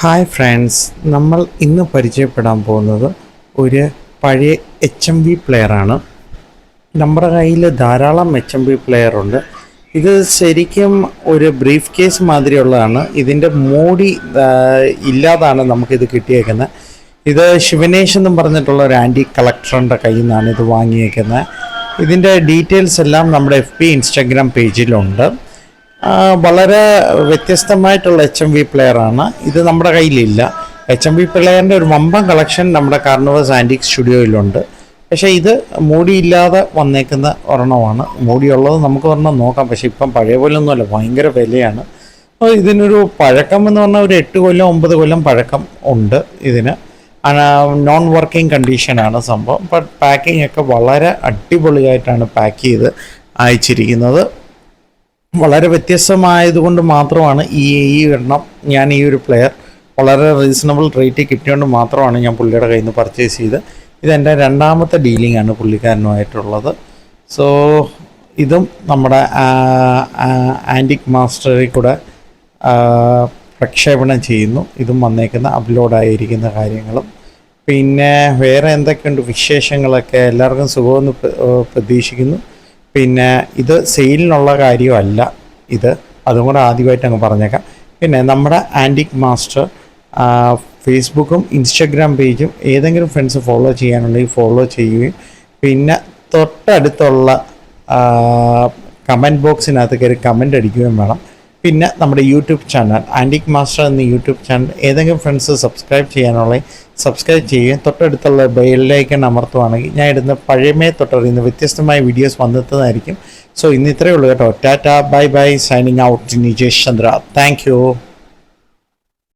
Hi friends, നമ്മൾ ഇന്ന് പരിചയപ്പെടാൻ പോകുന്നത് ഒരു പഴയ HMV പ്ലെയറാണ്. നമ്മുടെ കയ്യിൽ ധാരാളം HMV പ്ലെയറുണ്ട്. ഇത് ശരിക്കും ഒരു ബ്രീഫ് കേസ് മാതിരിയുള്ളതാണ്. ഇതിൻ്റെ മൂടി ഇല്ലാതാണ് നമുക്കിത് കിട്ടിയേക്കുന്നത്. ഇത് ശിവനേഷ് എന്നും പറഞ്ഞിട്ടുള്ള ഒരു ആൻറ്റി കളക്ടറിൻ്റെ കയ്യിൽ നിന്നാണ് ഇത് വാങ്ങിയേക്കുന്നത്. ഇതിൻ്റെ ഡീറ്റെയിൽസ് എല്ലാം നമ്മുടെ FB ഇൻസ്റ്റാഗ്രാം പേജിലുണ്ട്. വളരെ വ്യത്യസ്തമായിട്ടുള്ള HMV പ്ലെയറാണ്. ഇത് നമ്മുടെ കയ്യിലില്ല. HMV പ്ലെയറിൻ്റെ ഒരു വമ്പൻ കളക്ഷൻ നമ്മുടെ കാർണിവൽസ് ആൻറ്റിക് സ്റ്റുഡിയോയിലുണ്ട്. പക്ഷേ ഇത് മൂടിയില്ലാതെ വന്നേക്കുന്ന ഒരെണ്ണമാണ്. മൂടിയുള്ളത് നമുക്ക് ഒരെണ്ണം നോക്കാം. പക്ഷേ ഇപ്പം പഴയ പോലെ ഒന്നുമല്ല, ഭയങ്കര വിലയാണ്. അപ്പോൾ ഇതിനൊരു പഴക്കം എന്ന് പറഞ്ഞാൽ ഒരു 8 കൊല്ലം 9 കൊല്ലം പഴക്കം ഉണ്ട്. ഇതിന് നോൺ വർക്കിംഗ് കണ്ടീഷനാണ് സംഭവം. ബട്ട് പാക്കിംഗ് ഒക്കെ വളരെ അടിപൊളിയായിട്ടാണ് പാക്ക് ചെയ്ത് അയച്ചിരിക്കുന്നത്. വളരെ വ്യത്യസ്തമായതുകൊണ്ട് മാത്രമാണ് ഈ എണ്ണം ഞാൻ ഈ ഒരു പ്ലെയർ വളരെ റീസണബിൾ റേറ്റ് കിട്ടിയതുകൊണ്ട് മാത്രമാണ് ഞാൻ പുള്ളിയുടെ കയ്യിൽ നിന്ന് പർച്ചേസ് ചെയ്ത്. ഇതെൻ്റെ രണ്ടാമത്തെ ഡീലിംഗ് ആണ് പുള്ളിക്കാരനുമായിട്ടുള്ളത്. സോ ഇതും നമ്മുടെ ആൻറ്റിക് മാസ്റ്ററിൽ കൂടെ പ്രക്ഷേപണം ചെയ്യുന്നു. ഇതും വന്നേക്കുന്ന അപ്ലോഡായിരിക്കുന്ന കാര്യങ്ങളും. പിന്നെ വേറെ എന്തൊക്കെയുണ്ട് വിശേഷങ്ങളൊക്കെ, എല്ലാവർക്കും സുഖമെന്ന് പ്രതീക്ഷിക്കുന്നു. പിന്നെ ഇത് സെയിലിനുള്ള കാര്യമല്ല, അതും കൂടെ ആദ്യമായിട്ട് അങ്ങ് പറഞ്ഞേക്കാം. പിന്നെ നമ്മുടെ ആൻറ്റിക് മാസ്റ്റർ ഫേസ്ബുക്കും ഇൻസ്റ്റഗ്രാം പേജും ഏതെങ്കിലും ഫ്രണ്ട്സ് ഫോളോ ചെയ്യാനുണ്ടെങ്കിൽ ഫോളോ ചെയ്യുകയും പിന്നെ തൊട്ടടുത്തുള്ള കമൻറ്റ് ബോക്സിനകത്ത് കയറി കമൻ്റ് അടിക്കുകയും വേണം. പിന്നെ നമ്മുടെ യൂട്യൂബ് ചാനൽ ആൻറ്റിക് മാസ്റ്റർ എന്ന യൂട്യൂബ് ചാനൽ ഏതെങ്കിലും ഫ്രണ്ട്സ് സബ്സ്ക്രൈബ് ചെയ്യാനുള്ളത് സബ്സ്ക്രൈബ് ചെയ്യുകയും തൊട്ടടുത്തുള്ള ബെല്ലൈക്കൺ അമർത്തുവാണെങ്കിൽ ഞാൻ ഇടുന്ന പഴയമേ തൊട്ടറിയുന്ന വ്യത്യസ്തമായ വീഡിയോസ് വന്നെത്തുന്നതായിരിക്കും. സോ ഇന്ന് ഇത്രയേ ഉള്ളൂ കേട്ടോ. Tata, bye bye, signing out, Nijesh Chandra. Thank you.